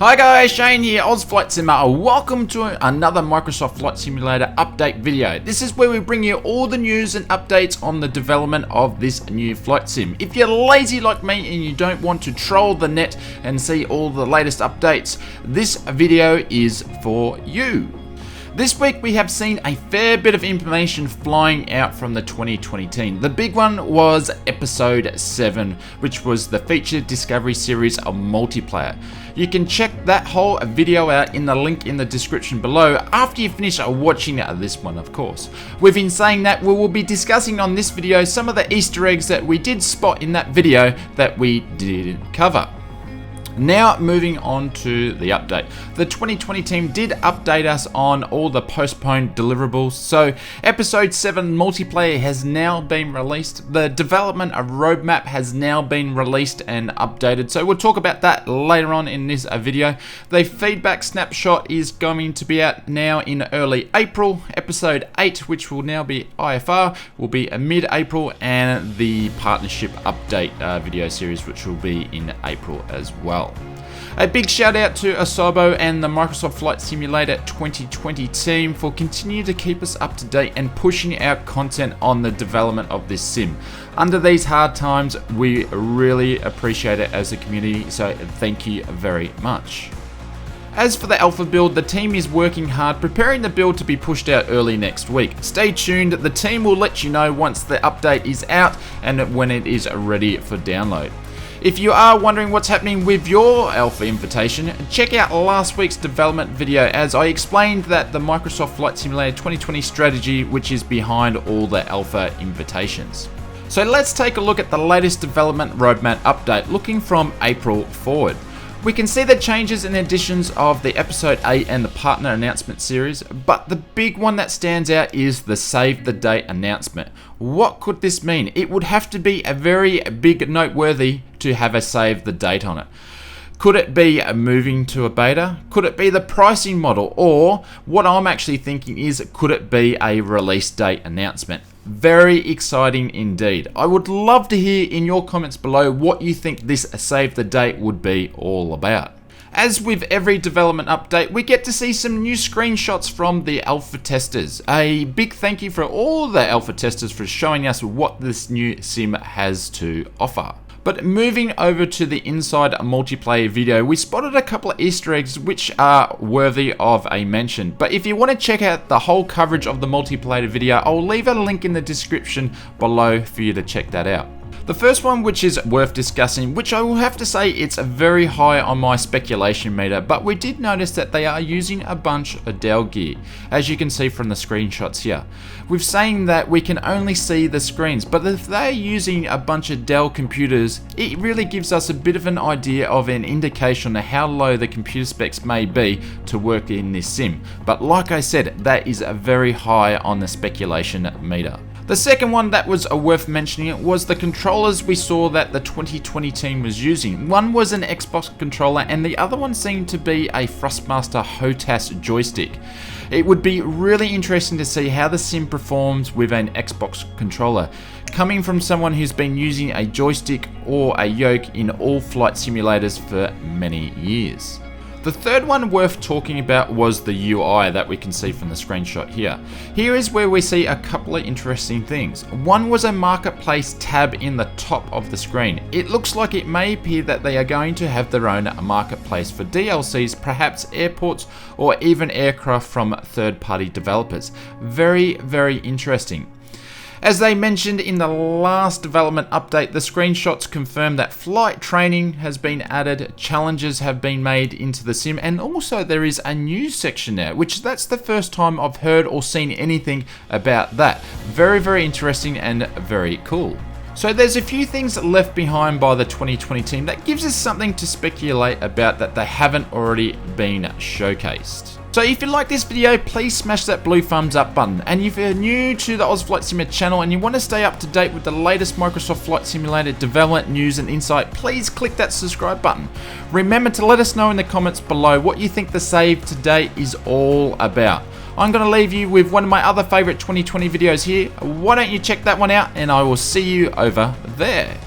Hi guys, Shane here, Oz Flight Simmer. Welcome to another Microsoft Flight Simulator update video. This is where we bring you all the news and updates on the development of this new flight sim. If you're lazy like me and you don't want to troll the net and see all the latest updates, this video is for you. This week we have seen a fair bit of information flying out from the 2020 team. The big one was episode 7, which was the featured Discovery series of multiplayer. You can check that whole video out in the link in the description below after you finish watching this one, of course. We've been saying that we will be discussing on this video some of the Easter eggs that we did spot in that video that we didn't cover. Now moving on to the update. The 2020 team did update us on all the postponed deliverables. So episode 7 multiplayer has now been released. The development roadmap has now been released and updated. So we'll talk about that later on in this video. The feedback snapshot is going to be out now in early April. Episode 8, which will now be IFR, will be mid-April, and the partnership update video series, which will be in April as well. A big shout out to Asobo and the Microsoft Flight Simulator 2020 team for continuing to keep us up to date and pushing our content on the development of this sim. Under these hard times, we really appreciate it as a community, so thank you very much. As for the alpha build, the team is working hard preparing the build to be pushed out early next week. Stay tuned, the team will let you know once the update is out and when it is ready for download. If you are wondering what's happening with your alpha invitation, check out last week's development video as I explained that the Microsoft Flight Simulator 2020 strategy which is behind all the alpha invitations. So let's take a look at the latest development roadmap update looking from April forward. We can see the changes and additions of the episode 8 and the partner announcement series, but the big one that stands out is the save the date announcement. What could this mean? It would have to be a very big noteworthy to have a save the date on it. Could it be moving to a beta? Could it be the pricing model? Or what I'm actually thinking is, could it be a release date announcement? Very exciting indeed. I would love to hear in your comments below what you think this save the date would be all about. As with every development update, we get to see some new screenshots from the alpha testers. A big thank you for all the alpha testers for showing us what this new sim has to offer. But moving over to the inside multiplayer video, we spotted a couple of Easter eggs which are worthy of a mention. But if you want to check out the whole coverage of the multiplayer video, I'll leave a link in the description below for you to check that out. The first one which is worth discussing, which I will have to say it's very high on my speculation meter, but we did notice that they are using a bunch of Dell gear, as you can see from the screenshots here. We're saying that we can only see the screens, but if they're using a bunch of Dell computers, it really gives us a bit of an idea of an indication of how low the computer specs may be to work in this sim. But like I said, that is very high on the speculation meter. The second one that was worth mentioning was the controllers we saw that the 2020 team was using. One was an Xbox controller and the other one seemed to be a Thrustmaster HOTAS joystick. It would be really interesting to see how the sim performs with an Xbox controller, coming from someone who's been using a joystick or a yoke in all flight simulators for many years. The third one worth talking about was the UI that we can see from the screenshot here. Here is where we see a couple of interesting things. One was a marketplace tab in the top of the screen. It looks like it may appear that they are going to have their own marketplace for DLCs, perhaps airports or even aircraft from third-party developers. Very, very interesting. As they mentioned in the last development update, the screenshots confirm that flight training has been added, challenges have been made into the sim, and also there is a news section there, which that's the first time I've heard or seen anything about that. Very, very interesting and very cool. So there's a few things left behind by the 2020 team that gives us something to speculate about that they haven't already been showcased. So if you like this video, please smash that blue thumbs up button. And if you're new to the Oz Flight Simulator channel and you want to stay up to date with the latest Microsoft Flight Simulator development, news and insight, please click that subscribe button. Remember to let us know in the comments below what you think the save today is all about. I'm going to leave you with one of my other favorite 2020 videos here. Why don't you check that one out, and I will see you over there.